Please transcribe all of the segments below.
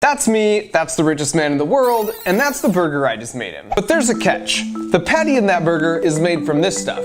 That's me, that's the richest man in the world, and that's the burger I just made him. But there's a catch. The patty in that burger is made from this stuff.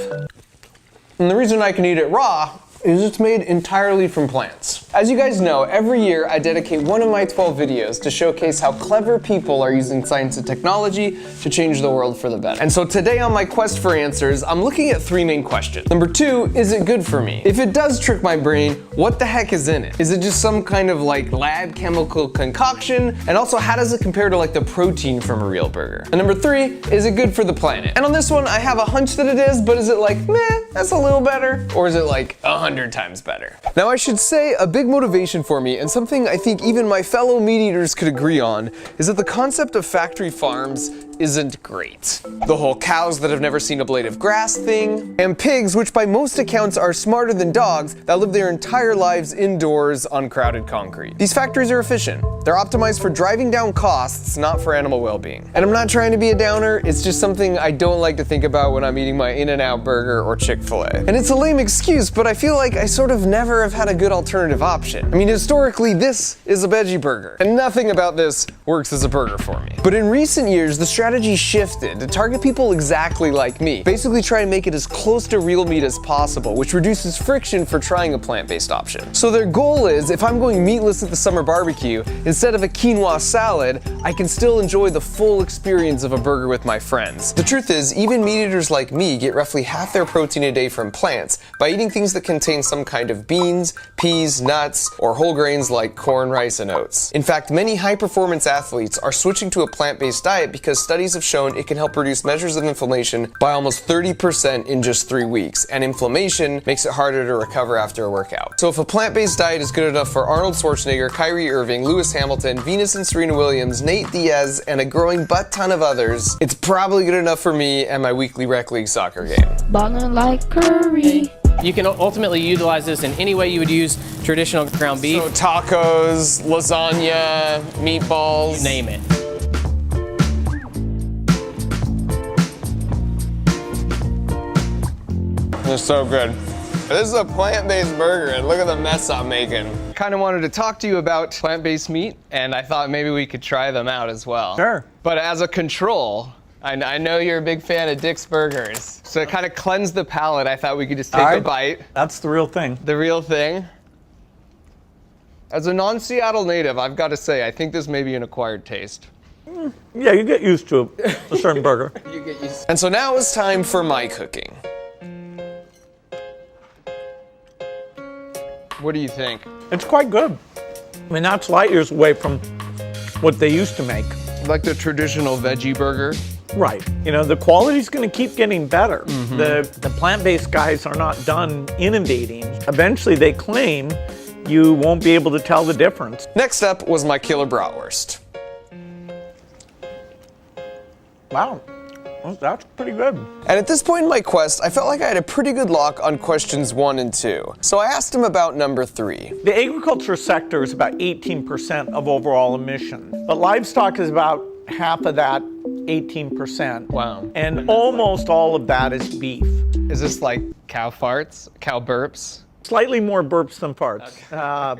And the reason I can eat it raw is it's made entirely from plants. As you guys know, every year I dedicate one of my 12 videos to showcase how clever people are using science and technology to change the world for the better. And so today on my quest for answers, I'm looking at 3 main questions. Number 2, is it good for me? If it does trick my brain, what the heck is in it? Is it just some kind of like lab chemical concoction? And also, how does it compare to like the protein from a real burger? And number 3, is it good for the planet? And on this one, I have a hunch that it is, but is it like, meh, that's a little better? Or is it like 100 times better? Now I should say a big motivation for me, and something I think even my fellow meat eaters could agree on, is that the concept of factory farms isn't great. The whole cows that have never seen a blade of grass thing, and pigs, which by most accounts are smarter than dogs, that live their entire lives indoors on crowded concrete. These factories are efficient. They're optimized for driving down costs, not for animal well-being. And I'm not trying to be a downer, it's just something I don't like to think about when I'm eating my In-N-Out burger or Chick-fil-A. And it's a lame excuse, but I feel like I sort of never have had a good alternative option. I mean, historically, this is a veggie burger, and nothing about this works as a burger for me. But in recent years, the strategy shifted to target people exactly like me. Basically try and make it as close to real meat as possible, which reduces friction for trying a plant-based option. So their goal is, if I'm going meatless at the summer barbecue, instead of a quinoa salad, I can still enjoy the full experience of a burger with my friends. The truth is, even meat eaters like me get roughly half their protein a day from plants by eating things that contain some kind of beans, peas, nuts, or whole grains like corn, rice, and oats. In fact, many high-performance athletes are switching to a plant-based diet because studies have shown it can help reduce measures of inflammation by almost 30% in just 3 weeks, and inflammation makes it harder to recover after a workout. So if a plant-based diet is good enough for Arnold Schwarzenegger, Kyrie Irving, Lewis Hamilton, Venus and Serena Williams, Nate Diaz, and a growing butt ton of others, it's probably good enough for me and my weekly rec league soccer game. Ballin' like Curry. You can ultimately utilize this in any way you would use traditional ground beef. So tacos, lasagna, meatballs. You name it. They're so good. This is a plant-based burger, and look at the mess I'm making. Kind of wanted to talk to you about plant-based meat, and I thought maybe we could try them out as well. Sure. But as a control, I know you're a big fan of Dick's Burgers. So to kind of cleanse the palate, I thought we could just take a bite. That's the real thing. The real thing. As a non-Seattle native, I've got to say, I think this may be an acquired taste. Yeah, you get used to a certain burger. You get used to. And so now it's time for my cooking. What do you think? It's quite good. I mean, that's light years away from what they used to make. Like the traditional veggie burger? Right. You know, the quality's going to keep getting better. The plant-based guys are not done innovating. Eventually, they claim you won't be able to tell the difference. Next up was my killer bratwurst. Wow. Well, that's pretty good. And at this point in my quest, I felt like I had a pretty good lock on questions 1 and 2. So I asked him about number 3. The agriculture sector is about 18% of overall emissions, but livestock is about half of that 18%. Wow. And almost all of that is beef. Is this like cow farts, cow burps? Slightly more burps than farts,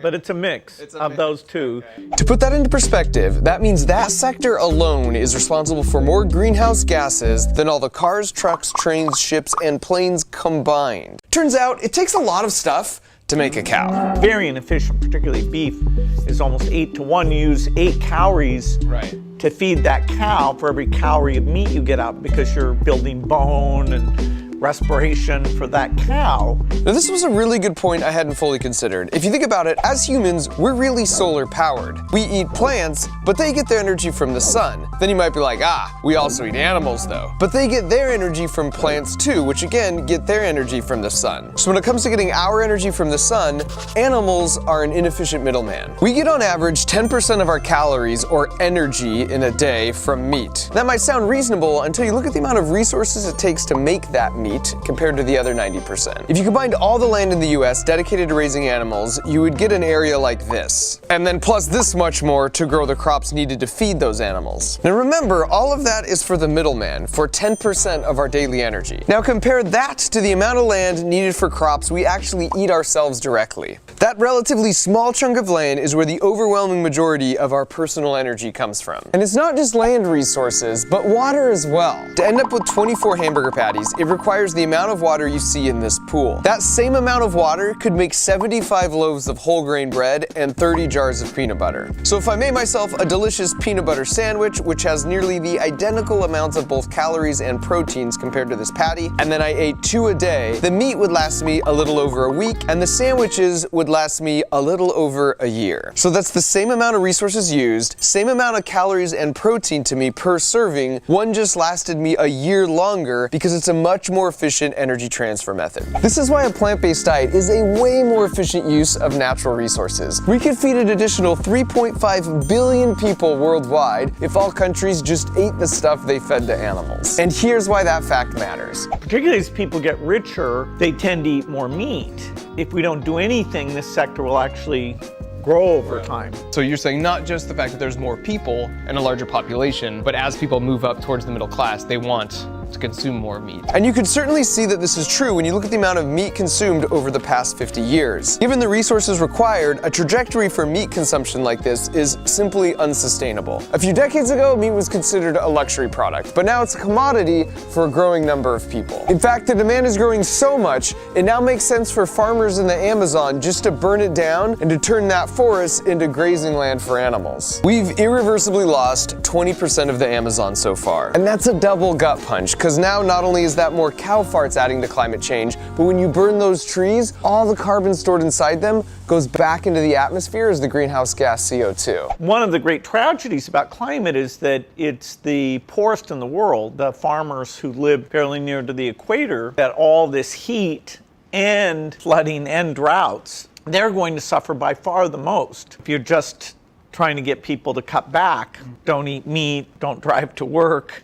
but it's a mix of those two. To put that into perspective, that means that sector alone is responsible for more greenhouse gases than all the cars, trucks, trains, ships, and planes combined. Turns out, it takes a lot of stuff to make a cow. Very inefficient, particularly beef, is almost 8 to 1. You use 8 calories to feed that cow for every calorie of meat you get out, because you're building bone and respiration for that cow. Now this was a really good point I hadn't fully considered. If you think about it, as humans, we're really solar powered. We eat plants, but they get their energy from the sun. Then you might be like, we also eat animals though. But they get their energy from plants too, which again, get their energy from the sun. So when it comes to getting our energy from the sun, animals are an inefficient middleman. We get on average 10% of our calories or energy in a day from meat. That might sound reasonable until you look at the amount of resources it takes to make that meat. meat compared to the other 90%. If you combined all the land in the US dedicated to raising animals, you would get an area like this. And then plus this much more to grow the crops needed to feed those animals. Now remember, all of that is for the middleman, for 10% of our daily energy. Now compare that to the amount of land needed for crops we actually eat ourselves directly. That relatively small chunk of land is where the overwhelming majority of our personal energy comes from. And it's not just land resources, but water as well. To end up with 24 hamburger patties, it requires the amount of water you see in this pool. That same amount of water could make 75 loaves of whole grain bread and 30 jars of peanut butter. So if I made myself a delicious peanut butter sandwich, which has nearly the identical amounts of both calories and proteins compared to this patty, and then I ate 2 a day, the meat would last me a little over a week, and the sandwiches would last me a little over a year. So that's the same amount of resources used, same amount of calories and protein to me per serving. One just lasted me a year longer because it's a much more efficient energy transfer method. This is why a plant-based diet is a way more efficient use of natural resources. We could feed an additional 3.5 billion people worldwide if all countries just ate the stuff they fed to animals. And here's why that fact matters. Particularly as people get richer, they tend to eat more meat. If we don't do anything, this sector will actually grow over time. So you're saying not just the fact that there's more people and a larger population, but as people move up towards the middle class, they want to consume more meat. And you can certainly see that this is true when you look at the amount of meat consumed over the past 50 years. Given the resources required, a trajectory for meat consumption like this is simply unsustainable. A few decades ago, meat was considered a luxury product, but now it's a commodity for a growing number of people. In fact, the demand is growing so much, it now makes sense for farmers in the Amazon just to burn it down and to turn that forest into grazing land for animals. We've irreversibly lost 20% of the Amazon so far. And that's a double gut punch, because now not only is that more cow farts adding to climate change, but when you burn those trees, all the carbon stored inside them goes back into the atmosphere as the greenhouse gas CO2. One of the great tragedies about climate is that it's the poorest in the world, the farmers who live fairly near to the equator, that all this heat and flooding and droughts, they're going to suffer by far the most. If you're just trying to get people to cut back, don't eat meat, don't drive to work,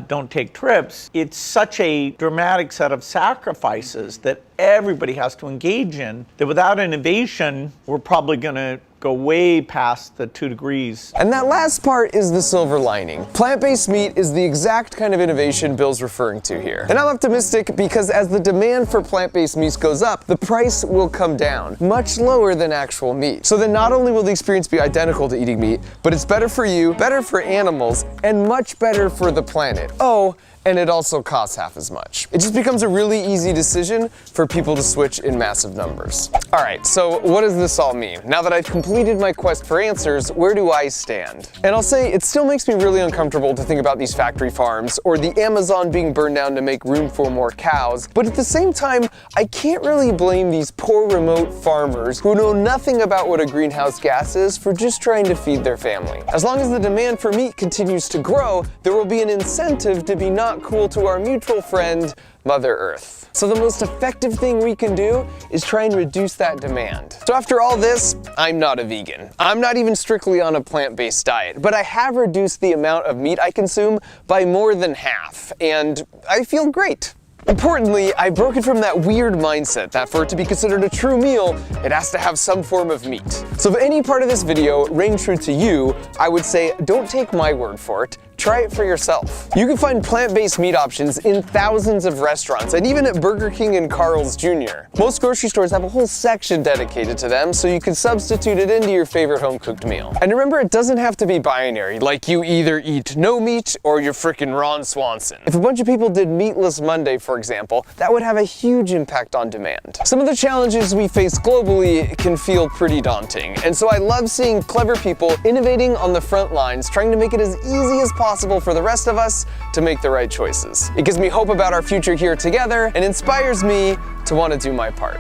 don't take trips, it's such a dramatic set of sacrifices that everybody has to engage in, that without innovation, we're probably going to go way past the 2 degrees. And that last part is the silver lining. Plant-based meat is the exact kind of innovation Bill's referring to here. And I'm optimistic because as the demand for plant-based meats goes up, the price will come down, much lower than actual meat. So then not only will the experience be identical to eating meat, but it's better for you, better for animals, and much better for the planet. Oh, and it also costs half as much. It just becomes a really easy decision for people to switch in massive numbers. All right, so what does this all mean? Now that I've completed my quest for answers, where do I stand? And I'll say it still makes me really uncomfortable to think about these factory farms or the Amazon being burned down to make room for more cows, but at the same time, I can't really blame these poor remote farmers who know nothing about what a greenhouse gas is for just trying to feed their family. As long as the demand for meat continues to grow, there will be an incentive to be not cool to our mutual friend, Mother Earth. So the most effective thing we can do is try and reduce that demand. So after all this, I'm not a vegan. I'm not even strictly on a plant-based diet, but I have reduced the amount of meat I consume by more than half, and I feel great. Importantly, I've broken from that weird mindset that for it to be considered a true meal, it has to have some form of meat. So if any part of this video rang true to you, I would say don't take my word for it. Try it for yourself. You can find plant-based meat options in thousands of restaurants and even at Burger King and Carl's Jr. Most grocery stores have a whole section dedicated to them, so you can substitute it into your favorite home-cooked meal. And remember, it doesn't have to be binary, like you either eat no meat or you're frickin' Ron Swanson. If a bunch of people did Meatless Monday, for example, that would have a huge impact on demand. Some of the challenges we face globally can feel pretty daunting, and so I love seeing clever people innovating on the front lines, trying to make it as easy as possible for the rest of us to make the right choices. It gives me hope about our future here together and inspires me to want to do my part.